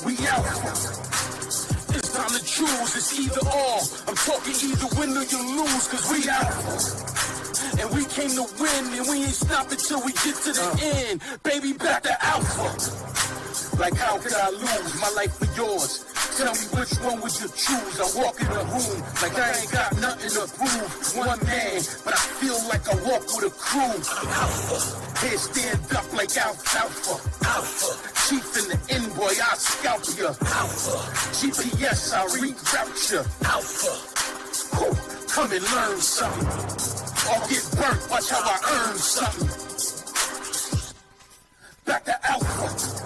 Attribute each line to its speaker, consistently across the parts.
Speaker 1: We out. It's time to choose, it's either or. I'm talking either win or you lose, cause we out. And we came to win, and we ain't stopping till we get to the end. Baby, back to alpha. Like how could I lose my life for yours? Tell me which one would you choose? I walk in the room like I ain't got nothing to prove. One man, but I feel like I walk with a crew. Alpha. Head stand up like alpha. Alpha. Chief in the end, boy, I scalp ya. Alpha. GPS, I reroute ya. Alpha. Whew. Come and learn something. Or get burnt, watch how I earn something. Back to alpha.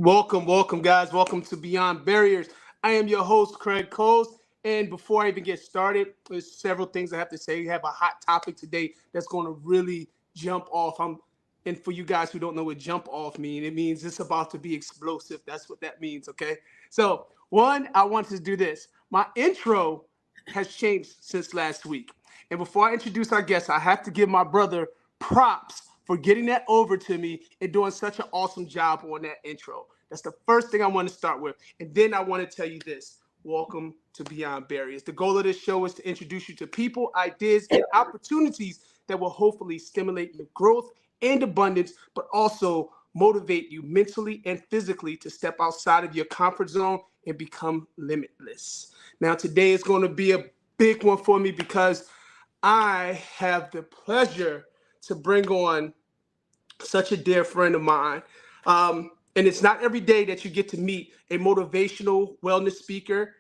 Speaker 2: Welcome, guys. Welcome to Beyond Barriers. I am your host, Craig Coles. And before I even get started, there's several things I have to say. We have a hot topic today that's going to really jump off. And for you guys who don't know what jump off means, it means it's about to be explosive. That's what that means, okay? So, one, I want to do this. My intro has changed since last week. And before I introduce our guest, I have to give my brother props for getting that over to me and doing such an awesome job on that intro. That's the first thing I want to start with. And then I want to tell you this. Welcome to Beyond Barriers. The goal of this show is to introduce you to people, ideas, and opportunities that will hopefully stimulate your growth and abundance, but also motivate you mentally and physically to step outside of your comfort zone and become limitless. Now, today is going to be a big one for me because I have the pleasure to bring on such a dear friend of mine. And it's not every day that you get to meet a motivational wellness speaker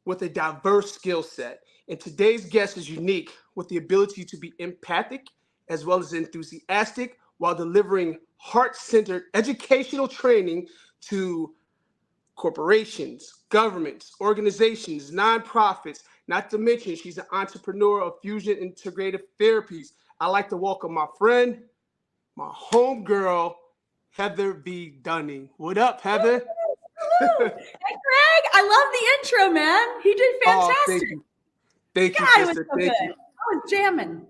Speaker 2: with a diverse skill set. And today's guest is unique with the ability to be empathic as well as enthusiastic while delivering heart-centered educational training to corporations, governments, organizations, nonprofits, not to mention she's an entrepreneur of Fusion Integrative Therapies. I'd like to welcome my friend, my homegirl, Heather B. Dunning. What up, Heather?
Speaker 3: Hey, Greg. I love the intro, man. He did fantastic.
Speaker 2: Oh, thank you. Thank you,
Speaker 3: God,
Speaker 2: sister.
Speaker 3: it was so
Speaker 2: Thank
Speaker 3: good.
Speaker 2: you.
Speaker 3: I was jamming.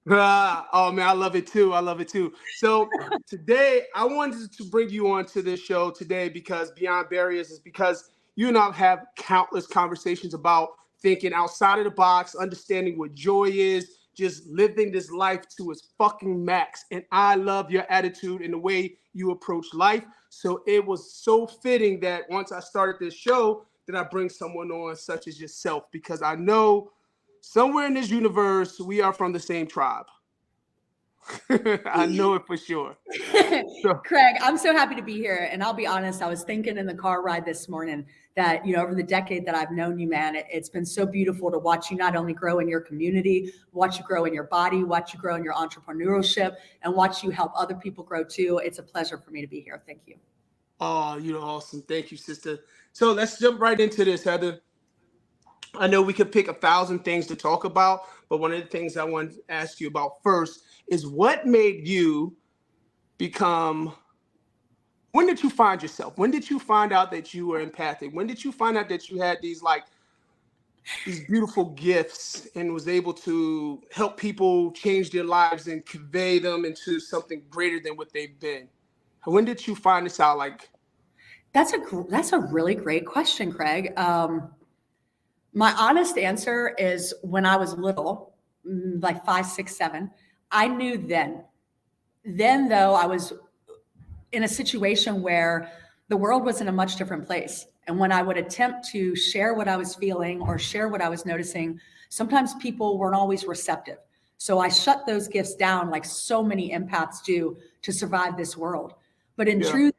Speaker 2: Oh, man, I love it too. So today, I wanted to bring you on to this show today because Beyond Barriers is because you and I have countless conversations about thinking outside of the box, understanding what joy is, just living this life to its fucking max. And I love your attitude and the way you approach life. So it was so fitting that once I started this show, that I bring someone on such as yourself, because I know somewhere in this universe, we are from the same tribe. I know it for sure.
Speaker 3: Craig, I'm so happy to be here. And I'll be honest, I was thinking in the car ride this morning that, over the decade that I've known you, man, it's been so beautiful to watch you not only grow in your community, watch you grow in your body, watch you grow in your entrepreneurship, and watch you help other people grow too. It's a pleasure for me to be here. Thank you.
Speaker 2: Oh, you're awesome. Thank you, sister. So let's jump right into this, Heather. I know we could pick 1,000 things to talk about, but one of the things I want to ask you about first is what made you when did you find yourself? When did you find out that you were empathic? When did you find out that you had these beautiful gifts and was able to help people change their lives and convey them into something greater than what they've been? When did you find this out?
Speaker 3: That's a really great question, Craig. My honest answer is when I was little, like 5, 6, 7, I knew then. Then, though, I was in a situation where the world was in a much different place. And when I would attempt to share what I was feeling or share what I was noticing, sometimes people weren't always receptive. So I shut those gifts down like so many empaths do to survive this world. But in truth,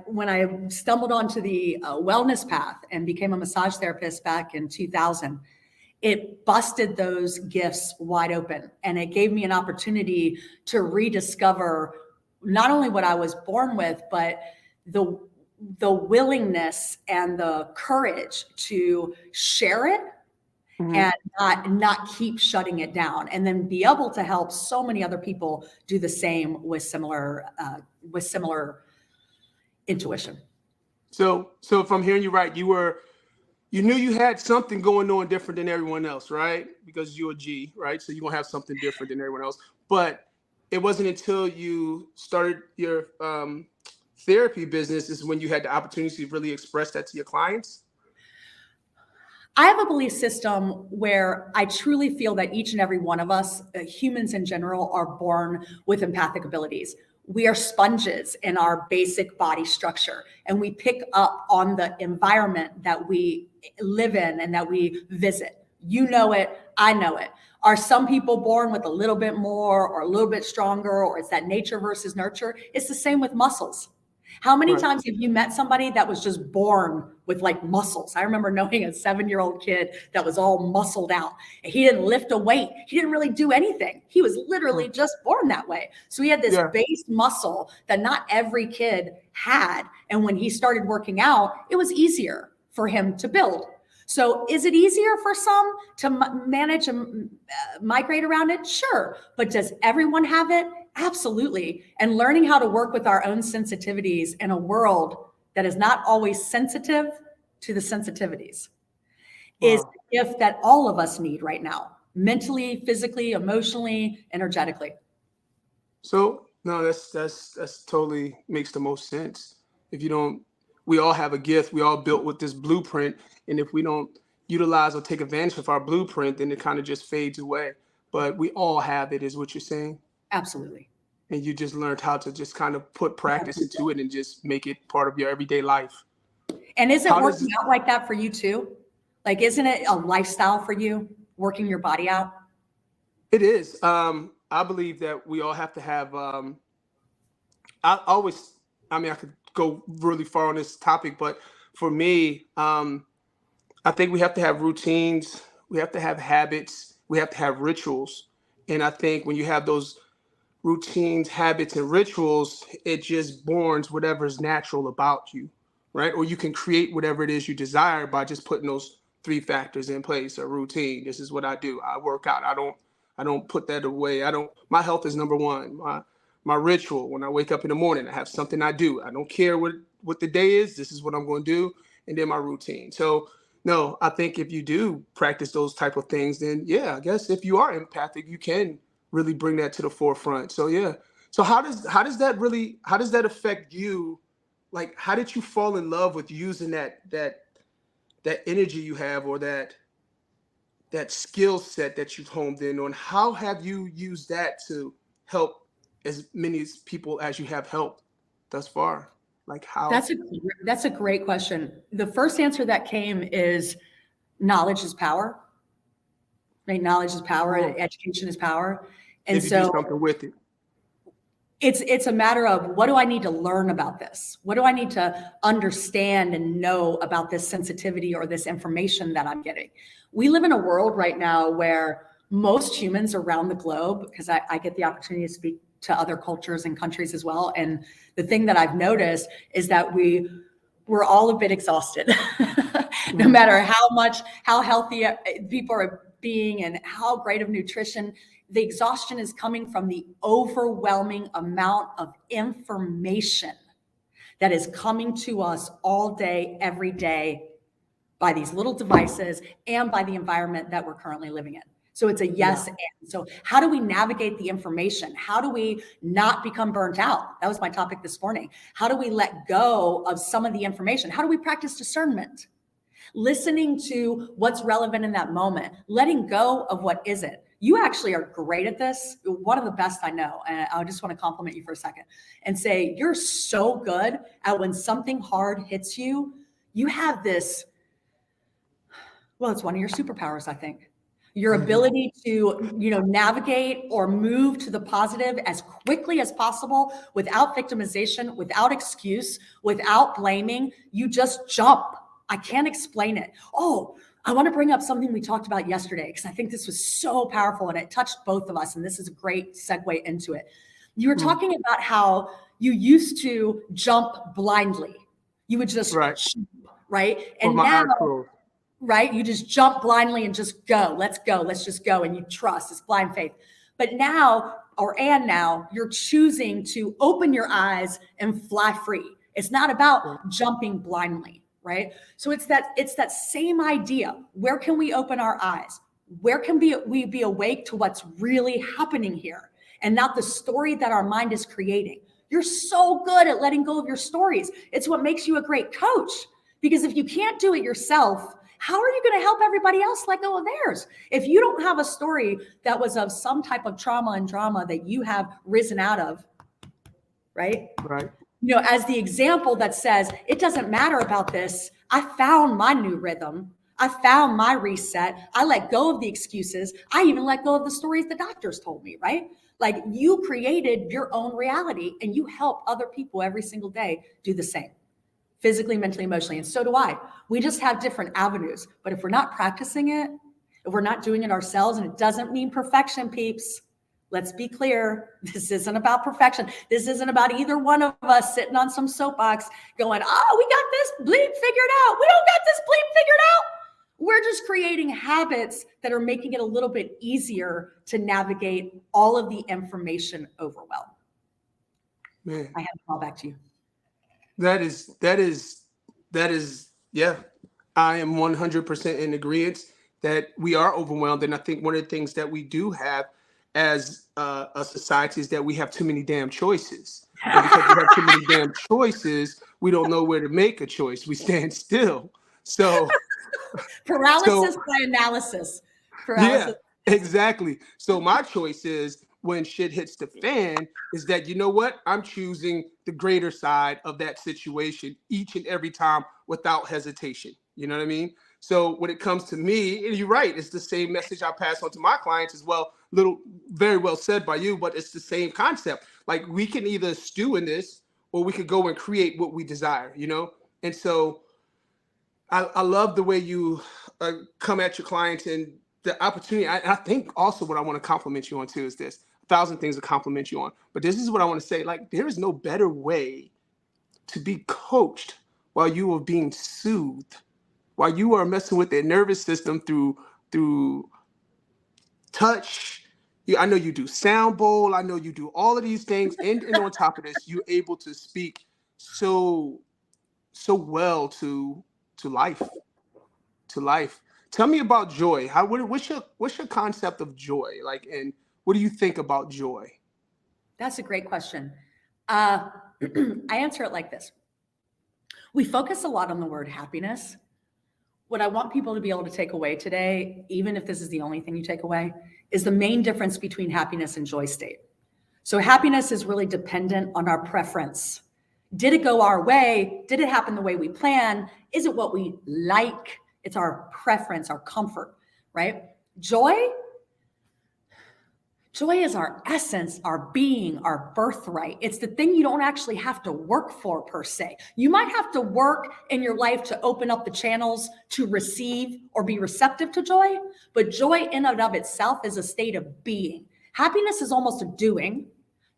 Speaker 3: when I stumbled onto the wellness path and became a massage therapist back in 2000, it busted those gifts wide open. And it gave me an opportunity to rediscover not only what I was born with, but the willingness and the courage to share it and not keep shutting it down, and then be able to help so many other people do the same with similar intuition.
Speaker 2: So if I'm hearing you right, you knew you had something going on different than everyone else, right? Because you're a G, right? So you're gonna have something different than everyone else. But it wasn't until you started your therapy business is when you had the opportunity to really express that to your clients.
Speaker 3: I have a belief system where I truly feel that each and every one of us, humans in general, are born with empathic abilities. We are sponges in our basic body structure, and we pick up on the environment that we live in and that we visit. You know it, I know it. Are some people born with a little bit more or a little bit stronger, or it's that nature versus nurture? It's the same with muscles. How many
Speaker 2: Right.
Speaker 3: times have you met somebody that was just born with like muscles? I remember knowing a 7-year-old kid that was all muscled out. He didn't lift a weight. He didn't really do anything. He was literally just born that way. So he had this
Speaker 2: Yeah.
Speaker 3: base muscle that not every kid had. And when he started working out, it was easier for him to build. So is it easier for some to manage and migrate around it? Sure. But does everyone have it? Absolutely. And learning how to work with our own sensitivities in a world that is not always sensitive to the sensitivities is
Speaker 2: Wow.
Speaker 3: the gift that all of us need right now, mentally, physically, emotionally, energetically.
Speaker 2: So no, that's totally makes the most sense. If you don't, we all have a gift. We all built with this blueprint, and if we don't utilize or take advantage of our blueprint, then it kind of just fades away. But we all have it, is what you're saying,
Speaker 3: Absolutely.
Speaker 2: and you just learned how to just kind of put practice into it and just make it part of your everyday life.
Speaker 3: And isn't
Speaker 2: How does
Speaker 3: working
Speaker 2: it,
Speaker 3: out like that for you too? Like, isn't it a lifestyle for you, working your body out?
Speaker 2: it is? I believe that we all have to have. I always, I mean, I could go really far on this topic, but for me, I think we have to have routines, we have to have habits, we have to have rituals. And I think when you have those routines, habits, and rituals, it just borns whatever is natural about you, right? Or you can create whatever it is you desire by just putting those three factors in place. A routine. This is what I do. I work out. I don't put that away. I don't. My health is number one. My ritual. When I wake up in the morning, I have something I do. I don't care what the day is. This is what I'm going to do, and then my routine. So no, I think if you do practice those type of things, then yeah, I guess if you are empathic, you can really bring that to the forefront. So yeah. So how does that affect you? Like how did you fall in love with using that energy you have, or that skill set that you've honed in on? How have you used that to help as many people as you have helped thus far? Like how?
Speaker 3: That's a great question. The first answer that came is knowledge is power, right? Knowledge is power,
Speaker 2: Oh,
Speaker 3: education is power. And
Speaker 2: if you do
Speaker 3: so
Speaker 2: something with it.
Speaker 3: it's a matter of, what do I need to learn about this? What do I need to understand and know about this sensitivity or this information that I'm getting? We live in a world right now where most humans around the globe, because I get the opportunity to speak to other cultures and countries as well. And the thing that I've noticed is that we're all a bit exhausted. No
Speaker 2: Mhm.
Speaker 3: matter how healthy people are being and how great of nutrition, the exhaustion is coming from the overwhelming amount of information that is coming to us all day, every day, by these little devices and by the environment that we're currently living in. So it's a
Speaker 2: Yeah.
Speaker 3: yes and. So how do we navigate the information? How do we not become burnt out? That was my topic this morning. How do we let go of some of the information? How do we practice discernment? Listening to what's relevant in that moment, letting go of what isn't. You actually are great at this, one of the best I know. And I just want to compliment you for a second and say, you're so good at when something hard hits you, you have this, well, it's one of your superpowers, I think. Your
Speaker 2: Mhm.
Speaker 3: ability to, navigate or move to the positive as quickly as possible without victimization, without excuse, without blaming. You just jump. I can't explain it. Oh, I want to bring up something we talked about yesterday because I think this was so powerful and it touched both of us. And this is a great segue into it. You were
Speaker 2: Mm.
Speaker 3: talking about how you used to jump blindly. You would just
Speaker 2: Right.
Speaker 3: jump, right?
Speaker 2: With
Speaker 3: And
Speaker 2: my
Speaker 3: now,
Speaker 2: eyes closed.
Speaker 3: right? You just jump blindly and just go. Let's go. Let's just go. And you trust. It's blind faith. But now, now, you're choosing to open your eyes and fly free. It's not about jumping blindly, right? So it's that same idea. Where can we open our eyes? Where can we be awake to what's really happening here and not the story that our mind is creating? You're so good at letting go of your stories. It's what makes you a great coach, because if you can't do it yourself, how are you going to help everybody else let go of theirs? If you don't have a story that was of some type of trauma and drama that you have risen out of, right?
Speaker 2: Right.
Speaker 3: You know, as the example that says, it doesn't matter about this. I found my new rhythm. I found my reset. I let go of the excuses. I even let go of the stories the doctors told me, right? Like, you created your own reality and you help other people every single day do the same, physically, mentally, emotionally. And so do I. We just have different avenues. But if we're not practicing it, if we're not doing it ourselves, and it doesn't mean perfection, peeps. Let's be clear. This isn't about perfection. This isn't about either one of us sitting on some soapbox going, oh, we got this bleep figured out. We don't got this bleep figured out. We're just creating habits that are making it a little bit easier to navigate all of the information overwhelm.
Speaker 2: Man,
Speaker 3: I have to call back to you.
Speaker 2: that is, yeah. I am 100% in agreement that we are overwhelmed. And I think one of the things that we do have as a society is that we have too many damn choices. And because we have too many damn choices, we don't know where to make a choice. We stand still. So
Speaker 3: paralysis by analysis. Paralysis.
Speaker 2: Yeah, exactly. So my choice is, when shit hits the fan, is that, you know what? I'm choosing the greater side of that situation each and every time without hesitation. You know what I mean? So when it comes to me, and you're right, it's the same message I pass on to my clients as well. Very well said by you, but it's the same concept. Like, we can either stew in this or we could go and create what we desire, you know? And so I love the way you come at your clients and the opportunity. I think also what I want to compliment you on too is this. 1,000 things to compliment you on. But this is what I want to say. Like, there is no better way to be coached while you are being soothed, while you are messing with their nervous system through touch. I know you do sound bowl. I know you do all of these things. And on top of this, you're able to speak so well to life. Tell me about joy. What's your concept of joy? Like, and what do you think about joy?
Speaker 3: That's a great question. I answer it like this. We focus a lot on the word happiness. What I want people to be able to take away today, even if this is the only thing you take away, is the main difference between happiness and joy state. So happiness is really dependent on our preference. Did it go our way? Did it happen the way we plan? Is it what we like? It's our preference, our comfort, right? Joy is our essence, our being, our birthright. It's the thing you don't actually have to work for per se. You might have to work in your life to open up the channels to receive or be receptive to joy, but joy in and of itself is a state of being. Happiness is almost a doing.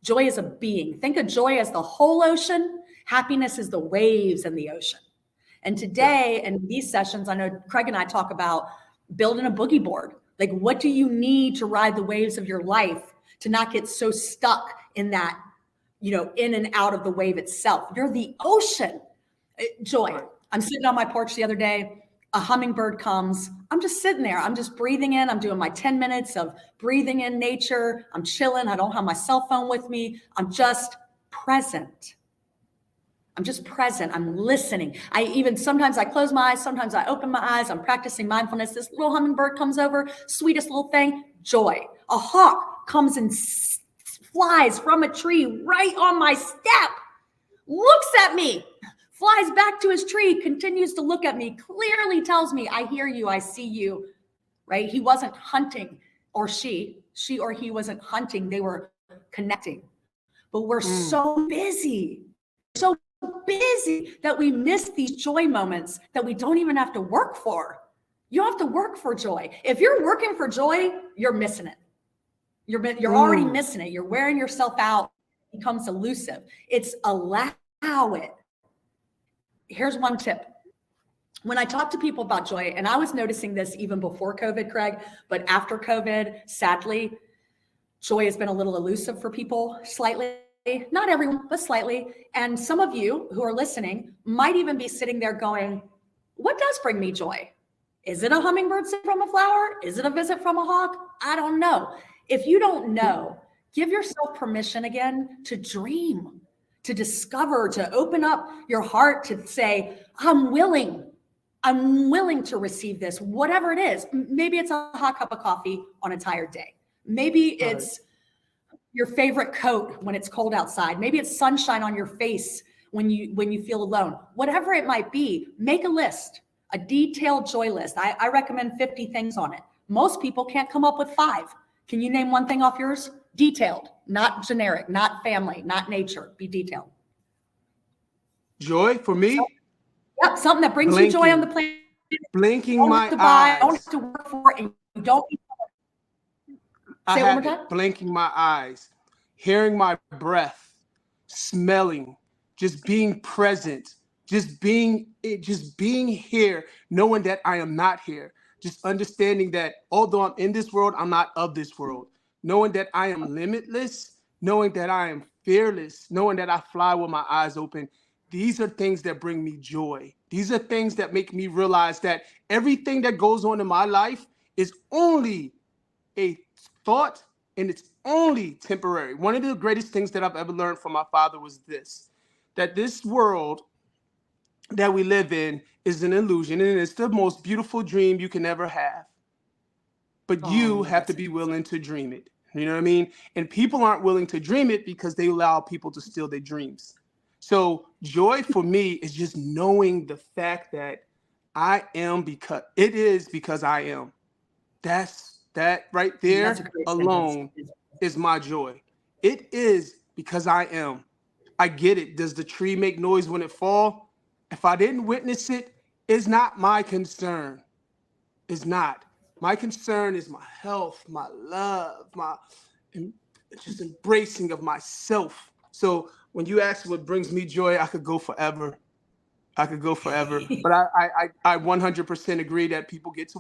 Speaker 3: Joy is a being. Think of joy as the whole ocean. Happiness is the waves in the ocean. And today in these sessions, I know Craig and I talk about building a boogie board. Like, what do you need to ride the waves of your life to not get so stuck in that, in and out of the wave itself? You're the ocean. Joy. I'm sitting on my porch the other day. A hummingbird comes. I'm just sitting there. I'm just breathing in. I'm doing my 10 minutes of breathing in nature. I'm chilling. I don't have my cell phone with me. I'm just present. I'm listening. Sometimes I close my eyes. Sometimes I open my eyes. I'm practicing mindfulness. This little hummingbird comes over, sweetest little thing, joy. A hawk comes and flies from a tree right on my step, looks at me, flies back to his tree, continues to look at me, clearly tells me, I hear you, I see you, right? He wasn't hunting, or she or he wasn't hunting. They were connecting. But we're so busy that we miss these joy moments that we don't even have to work for. You don't have to work for joy. If you're working for joy, you're missing it. You're already missing it. You're wearing yourself out. It becomes elusive. It's allow it. Here's one tip. When I talk to people about joy, and I was noticing this even before COVID, Craig, but after COVID, sadly, joy has been a little elusive for people slightly. not everyone, but slightly. And some of you who are listening might even be sitting there going, what does bring me joy? Is it a hummingbird sitting from a flower? Is it a visit from a hawk? I don't know. If you don't know, give yourself permission again to dream, to discover, to open up your heart, to say, I'm willing to receive this, whatever it is. Maybe it's a hot cup of coffee on a tired day. Maybe it's your favorite coat when it's cold outside. Maybe it's sunshine on your face when you feel alone. Whatever it might be, make a list, a detailed joy list. I recommend 50 things on it. Most people can't come up with 5. Can you name one thing off yours? Detailed, not generic, not family, not nature. Be detailed.
Speaker 2: Joy for me?
Speaker 3: Yep, something that brings you joy on the planet.
Speaker 2: Blinking my eyes.
Speaker 3: Don't have to work for it, and you don't. Say it one more time.
Speaker 2: Blinking my eyes, hearing my breath, smelling, just being present, just being here, knowing that I am not here, just understanding that although I'm in this world, I'm not of this world, knowing that I am limitless, knowing that I am fearless, knowing that I fly with my eyes open. These are things that bring me joy. These are things that make me realize that everything that goes on in my life is only a thought, and it's only temporary. One of the greatest things that I've ever learned from my father was this, that this world that we live in is an illusion, and it's the most beautiful dream you can ever have. But you have to be willing to dream it. You know what I mean? And people aren't willing to dream it because they allow people to steal their dreams. So joy for me is just knowing the fact that I am because I am. That right there alone is my joy. It is because I am. I get it. Does the tree make noise when it falls? If I didn't witness it, it's not my concern. It's not. My concern is my health, my love, my just embracing of myself. So when you ask what brings me joy, I could go forever. But I 100% agree that people get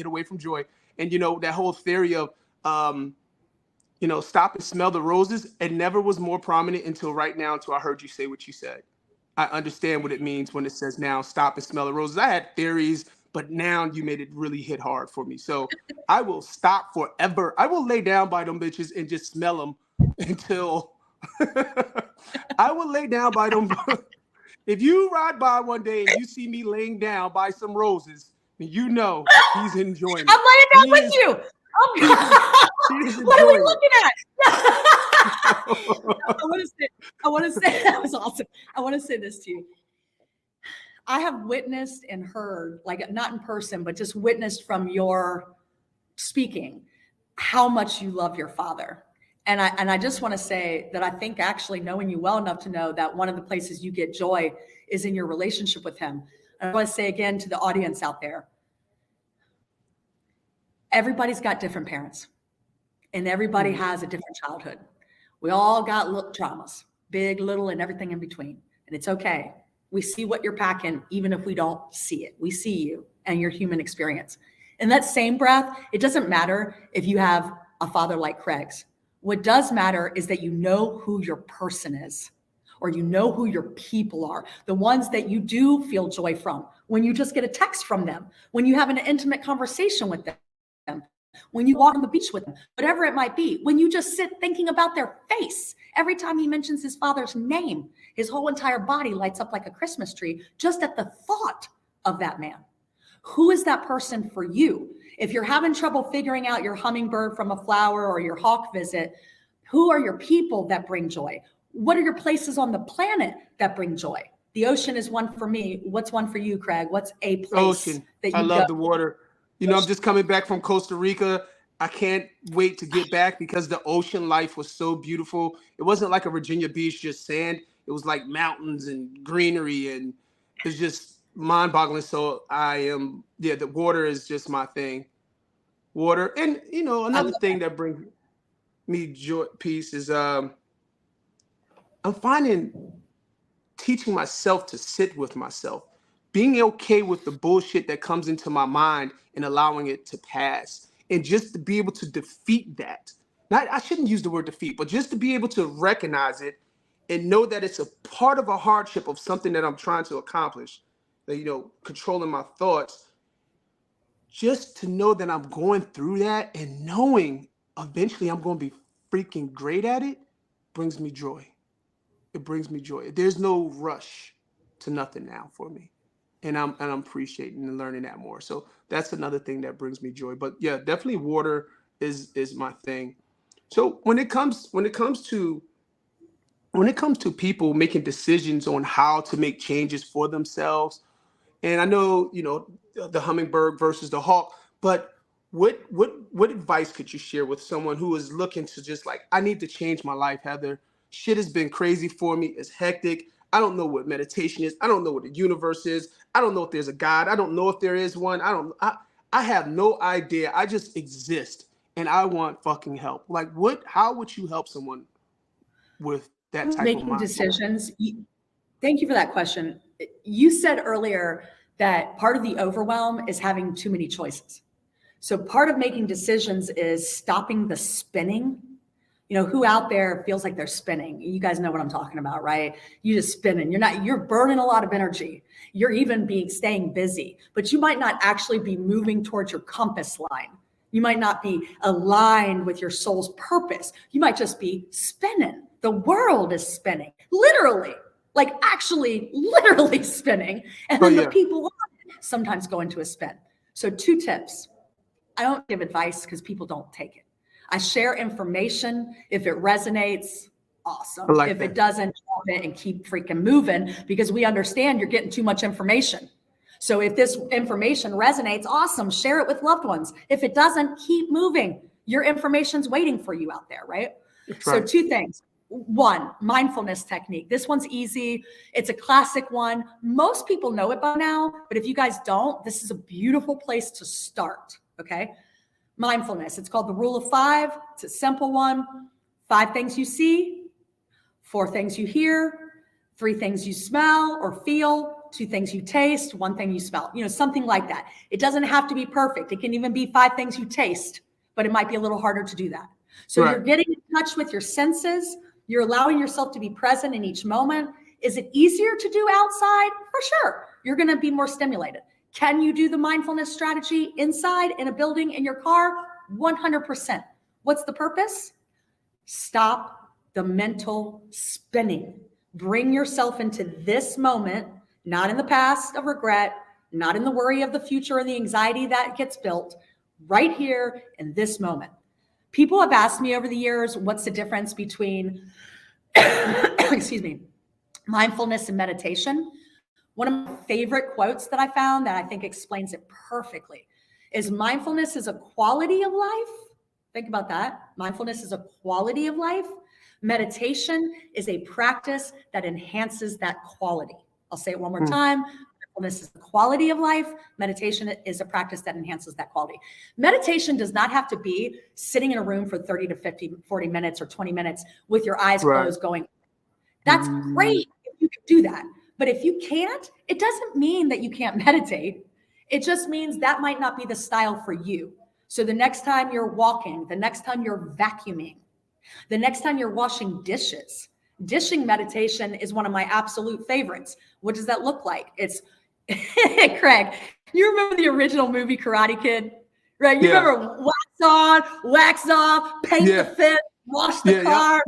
Speaker 2: away from joy. And, that whole theory of, stop and smell the roses, it never was more prominent until right now, until I heard you say what you said. I understand what it means when it says now, stop and smell the roses. I had theories, but now you made it really hit hard for me. So I will stop forever. I will lay down by them bitches and just smell them until I will lay down by them. If you ride by one day and you see me laying down by some roses, you know he's enjoying it.
Speaker 3: I'm laying down with you. What are we looking at? I want to say that was awesome. I want to say this to you. I have witnessed and heard, like not in person, but just witnessed from your speaking, how much you love your father. And I just want to say that I think actually knowing you well enough to know that one of the places you get joy is in your relationship with him. And I want to say again to the audience out there, everybody's got different parents and everybody has a different childhood. We all got little traumas, big, little, and everything in between. And it's okay. We see what you're packing, even if we don't see it. We see you and your human experience. In that same breath, it doesn't matter if you have a father like Craig's. What does matter is that you know who your person is, or you know who your people are, the ones that you do feel joy from, when you just get a text from them, when you have an intimate conversation with them, when you walk on the beach with them, whatever it might be, when you just sit thinking about their face. Every time he mentions his father's name, his whole entire body lights up like a Christmas tree just at the thought of that man. Who is that person for you? If you're having trouble figuring out your hummingbird from a flower or your hawk visit, who are your people that bring joy? What are your places on the planet that bring joy? The ocean is one for me. What's one for you, Craig? What's a place
Speaker 2: ocean.
Speaker 3: that you
Speaker 2: I love
Speaker 3: go?
Speaker 2: the water. I'm just coming back from Costa Rica. I can't wait to get back because the ocean life was so beautiful. It wasn't like a Virginia beach, just sand. It was like mountains and greenery, and it's just mind-boggling. So the water is just my thing. Water. And another thing that brings me joy, peace is I'm finding teaching myself to sit with myself, being okay with the bullshit that comes into my mind and allowing it to pass, and just to be able to defeat that. I shouldn't use the word defeat, but just to be able to recognize it and know that it's a part of a hardship of something that I'm trying to accomplish, that, controlling my thoughts, just to know that I'm going through that and knowing eventually I'm going to be freaking great at it brings me joy. It brings me joy. There's no rush to nothing now for me. And I'm appreciating and learning that more. So that's another thing that brings me joy. But yeah, definitely water is my thing. So when it comes to people making decisions on how to make changes for themselves, and I know, the hummingbird versus the hawk, but what advice could you share with someone who is looking to just like, I need to change my life, Heather. Shit has been crazy for me. It's hectic. I don't know what meditation is. I don't know what the universe is. I don't know if there's a God. I don't know if there is one. I have no idea. I just exist and I want fucking help. Like how would you help someone with that type of
Speaker 3: Making
Speaker 2: mindset?
Speaker 3: decisions. Thank you for that question. You said earlier that part of the overwhelm is having too many choices. So part of making decisions is stopping the spinning. Who out there feels like they're spinning? You guys know what I'm talking about, right? You just spinning. You're burning a lot of energy. You're even staying busy, but you might not actually be moving towards your compass line. You might not be aligned with your soul's purpose. You might just be spinning. The world is spinning, literally, like actually literally spinning. And then the people on it sometimes go into a spin. So 2 tips. I don't give advice because people don't take it. I share information. If it resonates, awesome. If it doesn't, drop it and keep freaking moving, because we understand you're getting too much information. So if this information resonates, awesome. Share it with loved ones. If it doesn't, keep moving. Your information's waiting for you out there, right? So 2 things. 1, mindfulness technique. This one's easy. It's a classic one. Most people know it by now, but if you guys don't, this is a beautiful place to start. Okay. Mindfulness. It's called the rule of 5. It's a simple one. 5 things you see, 4 things you hear, 3 things you smell or feel, 2 things you taste, 1 thing you smell, something like that. It doesn't have to be perfect. It can even be 5 things you taste, but it might be a little harder to do that. So You're getting in touch with your senses. You're allowing yourself to be present in each moment. Is it easier to do outside? For sure. You're going to be more stimulated. Can you do the mindfulness strategy inside in a building, in your car? 100%. What's the purpose? Stop the mental spinning. Bring yourself into this moment, not in the past of regret, not in the worry of the future and the anxiety that gets built, right here in this moment. People have asked me over the years, what's the difference between, excuse me, mindfulness and meditation? One of my favorite quotes that I found that I think explains it perfectly is mindfulness is a quality of life. Think about that. Mindfulness is a quality of life. Meditation is a practice that enhances that quality. I'll say it one more time. Mindfulness is the quality of life. Meditation is a practice that enhances that quality. Meditation does not have to be sitting in a room for 30 to 50, 40 minutes or 20 minutes with your eyes closed going. That's great if you can do that. But if you can't, it doesn't mean that you can't meditate. It just means that might not be the style for you. So the next time you're walking, the next time you're vacuuming, the next time you're washing dishes, dishing meditation is one of my absolute favorites. What does that look like? It's Craig, you remember the original movie Karate Kid, right? You remember wax on, wax off, paint the fence, wash the car.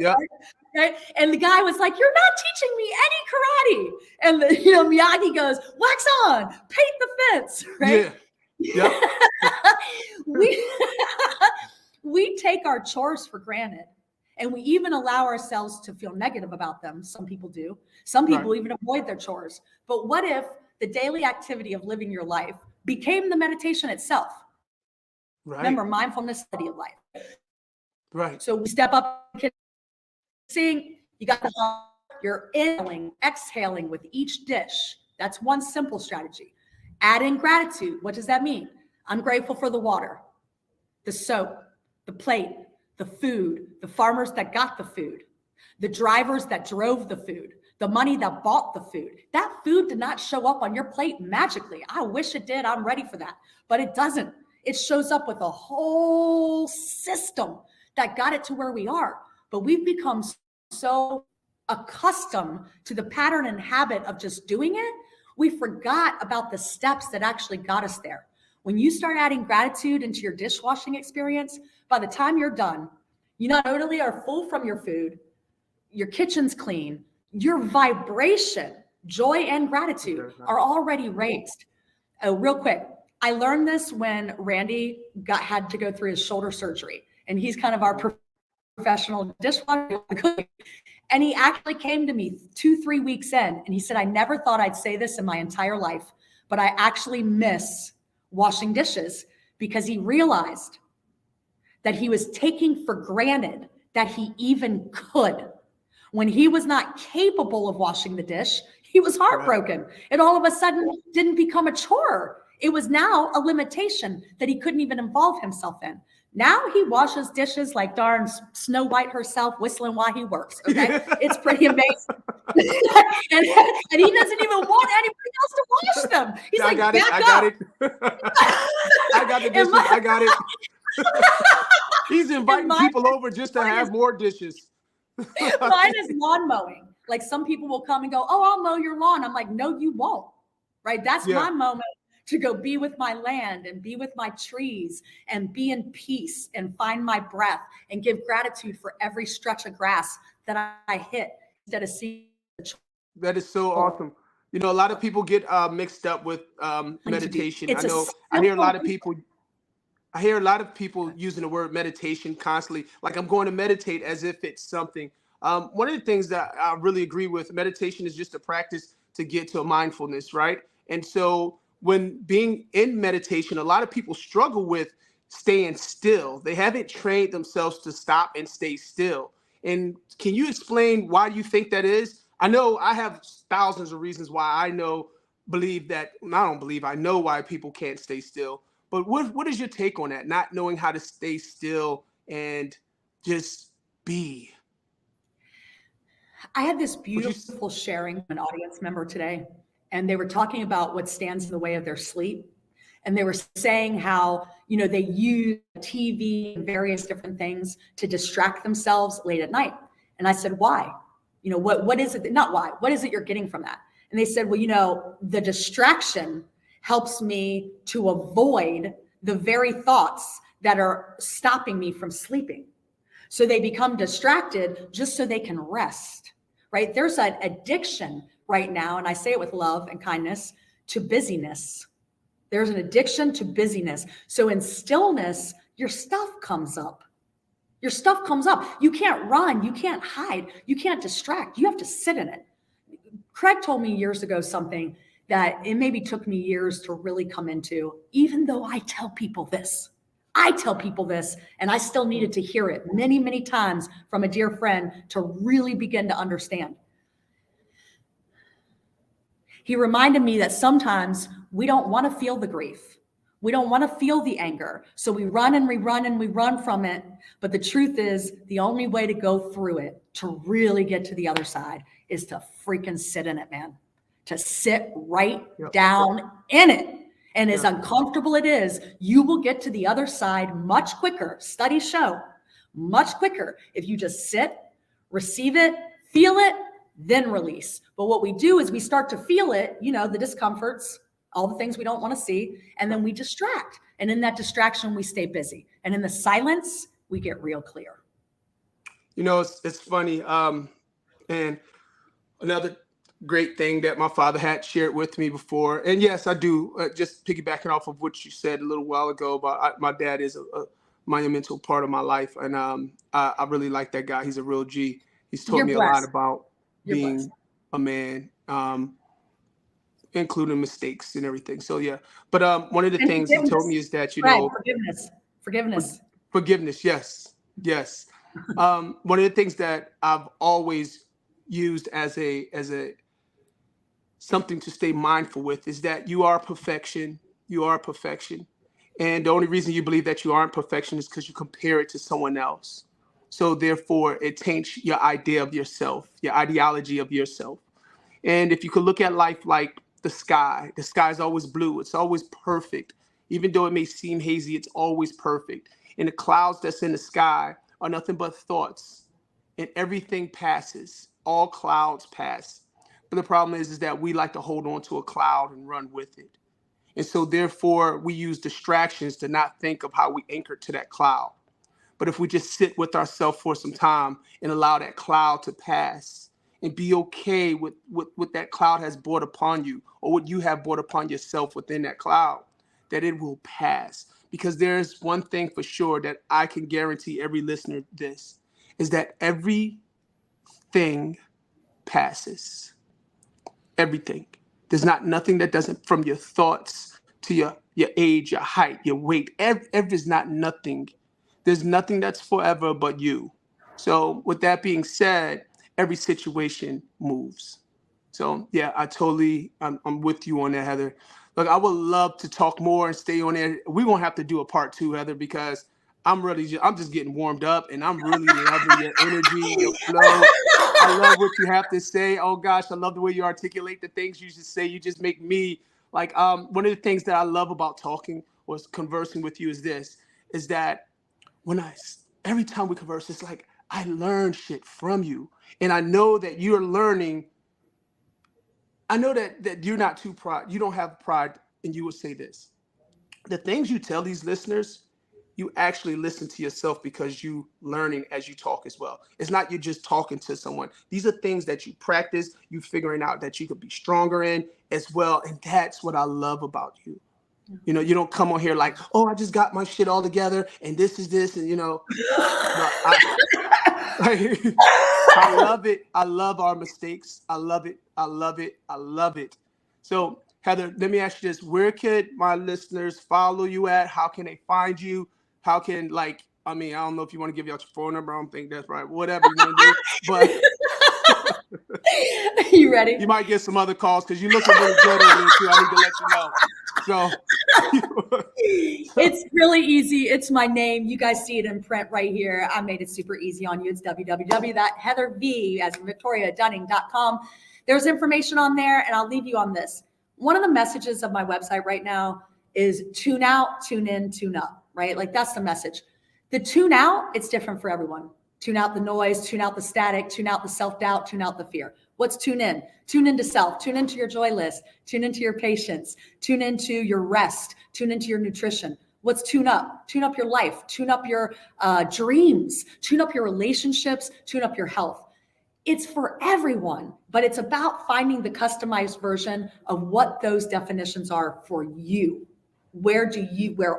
Speaker 3: Right? And the guy was like, "You're not teaching me any karate." And Miyagi goes, "Wax on, paint the fence." Right? Yeah. We take our chores for granted, and we even allow ourselves to feel negative about them. Some people do. Some people even avoid their chores. But what if the daily activity of living your life became the meditation itself? Remember, mindfulness, study of life. So we step up. Seeing you got you're inhaling, exhaling with each dish. That's one simple strategy. Add in gratitude. What does that mean? I'm grateful for the water, the soap, the plate, the food, the farmers that got the food, the drivers that drove the food, the money that bought the food. That food did not show up on your plate magically. I wish it did. I'm ready for that. But it doesn't. It shows up with a whole system that got it to where we are. But we've become so accustomed to the pattern and habit of just doing it, we forgot about the steps that actually got us there. When you start adding gratitude into your dishwashing experience, by the time you're done, you not only are full from your food, your kitchen's clean, your vibration, joy and gratitude are already raised. Oh, real quick, I learned this when Randy had to go through his shoulder surgery, and he's kind of our professional dishwasher. And he actually came to me 2-3 weeks in, and he said, I never thought I'd say this in my entire life, but I actually miss washing dishes, because he realized that he was taking for granted that he even could. When he was not capable of washing the dish, he was heartbroken. It all of a sudden didn't become a chore. It was now a limitation that he couldn't even involve himself in. Now he washes dishes like darn Snow White herself, whistling while he works. Okay, it's pretty amazing. and he doesn't even want anybody else to wash them. He's like,
Speaker 2: got it.
Speaker 3: back
Speaker 2: I
Speaker 3: up.
Speaker 2: got it. I got the dishes. I got it. He's inviting people over just to have more dishes.
Speaker 3: Mine is lawn mowing. Like, some people will come and go, oh, I'll mow your lawn. I'm like, no, you won't. Right? That's my moment to go be with my land and be with my trees and be in peace and find my breath and give gratitude for every stretch of grass that I hit, instead of seeing the chore.
Speaker 2: That is so awesome. You know, a lot of people get mixed up with meditation. I hear a lot of people using the word meditation constantly. Like, I'm going to meditate, as if it's something. One of the things that I really agree with, meditation is just a practice to get to a mindfulness, right? And so when being in meditation, a lot of people struggle with staying still. They haven't trained themselves to stop and stay still. And can you explain why you think that is? I know I have thousands of reasons why I know why people can't stay still. But what is your take on that? Not knowing how to stay still and just be.
Speaker 3: I had this beautiful sharing from an audience member today, and they were talking about what stands in the way of their sleep. And they were saying how, they use TV and various different things to distract themselves late at night. And I said, why? What is it? Not why. What is it you're getting from that? And they said, well, the distraction helps me to avoid the very thoughts that are stopping me from sleeping. So they become distracted just so they can rest, right? There's an addiction right now, and I say it with love and kindness, to busyness. There's an addiction to busyness. So in stillness, your stuff comes up. Your stuff comes up. You can't run. You can't hide. You can't distract. You have to sit in it. Craig told me years ago something that it maybe took me years to really come into, even though I tell people this. And I still needed to hear it many, many times from a dear friend to really begin to understand. He reminded me that sometimes we don't want to feel the grief. We don't want to feel the anger. So we run and we run and we run from it. But the truth is, the only way to go through it, to really get to the other side, is to freaking sit in it, man. To sit right down in it. And as uncomfortable it is, you will get to the other side much quicker. Studies show much quicker if you just sit, receive it, feel it, then release. But what we do is we start to feel it, the discomforts, all the things we don't want to see, and then we distract. And in that distraction, we stay busy. And in the silence, we get real clear.
Speaker 2: It's funny. And another great thing that my father had shared with me before, and yes, I do, just piggybacking off of what you said a little while ago about my dad is a monumental part of my life. And I really like that guy. He's a real G. He's taught me a lot about being a man, including mistakes and everything. So yeah, but one of the things he told me is that forgiveness. Yes. One of the things that I've always used as a something to stay mindful with is that you are perfection. And the only reason you believe that you aren't perfection is because you compare it to someone else. So therefore it taints your idea of yourself, your ideology of yourself. And if you could look at life like the sky is always blue. It's always perfect. Even though it may seem hazy, it's always perfect. And the clouds that's in the sky are nothing but thoughts, and everything passes. all clouds pass. But the problem is that we like to hold on to a cloud and run with it. And so therefore we use distractions to not think of how we anchor to that cloud. But if we just sit with ourselves for some time and allow that cloud to pass and be okay with what that cloud has brought upon you or what you have brought upon yourself within that cloud, that it will pass. Because there's one thing for sure that I can guarantee every listener this, is that everything passes. Everything. There's not nothing that doesn't, from your thoughts to your age, your height, your weight. Every is not nothing. There's nothing that's forever but you. So with that being said, every situation moves. So yeah, I'm with you on that, Heather. Look, I would love to talk more and stay on there. We're gonna have to do a part 2, Heather, because I'm just getting warmed up and I'm really loving your energy, your flow. I love what you have to say. Oh gosh, I love the way you articulate the things you just say. You just make me like one of the things that I love about talking or conversing with you is that every time we converse, it's like I learn shit from you. And I know that you're learning. I know that you're not too proud. You don't have pride, and you would say this. The things you tell these listeners, you actually listen to yourself because you learning as you talk as well. It's not you just talking to someone. These are things that you practice, you figuring out that you could be stronger in as well. And that's what I love about you. You know, you don't come on here like, oh, I just got my shit all together and this is this. And, I love it. I love our mistakes. I love it. I love it. I love it. So, Heather, let me ask you this. Where could my listeners follow you at? How can they find you? How can, I don't know if you want to give out your phone number. I don't think that's right. Whatever you want to do. But
Speaker 3: you ready?
Speaker 2: You might get some other calls because you're looking really good over there too. I need to let you know. So
Speaker 3: it's really easy. It's my name. You guys see it in print right here. I made it super easy on you. It's www.heatherv as in Victoria Dunning.com. There's information on there, and I'll leave you on this. One of the messages of my website right now is tune out, tune in, tune up, right? Like that's the message. The tune out, it's different for everyone. Tune out the noise, tune out the static, tune out the self-doubt, tune out the fear. What's tune in? Tune into self, tune into your joy list, tune into your patience, tune into your rest, tune into your nutrition. What's tune up? Tune up your life, tune up your dreams, tune up your relationships, tune up your health. It's for everyone, but it's about finding the customized version of what those definitions are for you. Where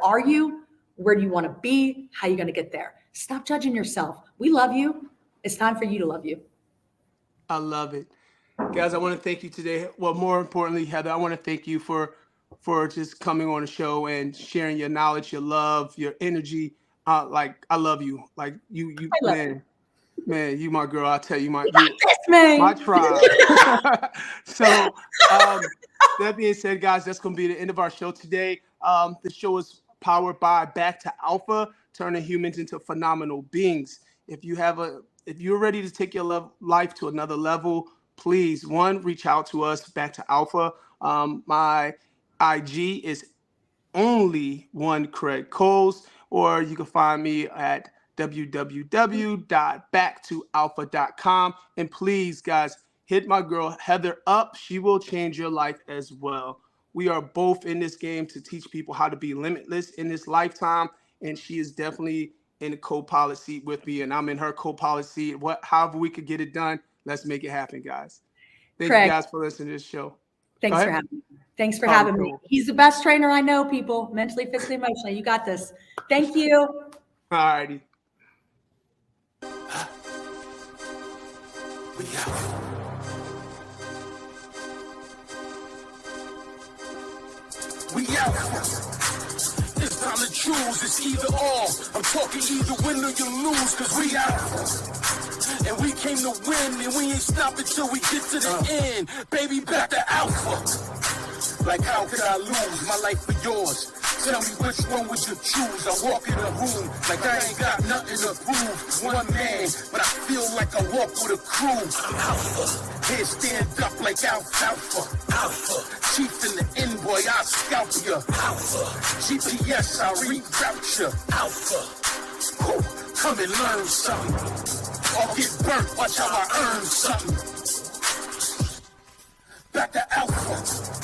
Speaker 3: are you? Where do you want to be? How are you going to get there? Stop judging yourself. We love you. It's time for you to love you.
Speaker 2: I love it. Guys, I want to thank you today. Well, more importantly, Heather, I want to thank you for just coming on the show and sharing your knowledge, your love, your energy. I love you. Like you man, you my girl. I tell you, my tribe. So that being said, guys, that's going to be the end of our show today. The show is powered by Back to Alpha, turning humans into phenomenal beings. If you're ready to take your life to another level, please, reach out to us, Back to Alpha. My IG is only one Craig Coles, or you can find me at www.backtoalpha.com. And please, guys, hit my girl Heather up. She will change your life as well. We are both in this game to teach people how to be limitless in this lifetime, and she is definitely in the co-pilot seat with me, and I'm in her co-pilot seat. However we could get it done, let's make it happen, guys. Thank you guys for listening to this show.
Speaker 3: Thanks for having me. Thanks for having me. He's the best trainer I know, people. Mentally, physically, emotionally. You got this. Thank you.
Speaker 2: All righty.
Speaker 1: We out. We out. It's time to choose. It's either or. I'm talking either win or you lose, cause we out. And we came to win, and we ain't stopping till we get to the end. Baby, back to Alpha. Like how could I lose my life for yours? Tell me which one would you choose? I walk in a room like I ain't got nothing to prove. One man, but I feel like I walk with a crew. I'm Alpha. Here stand up like Alpha. Alpha. Chief in the end, boy, I'll scalp ya. Alpha. GPS, I'll reroute ya. Alpha. Come and learn something. I'll get burnt, watch how I earn something. Back to Alpha.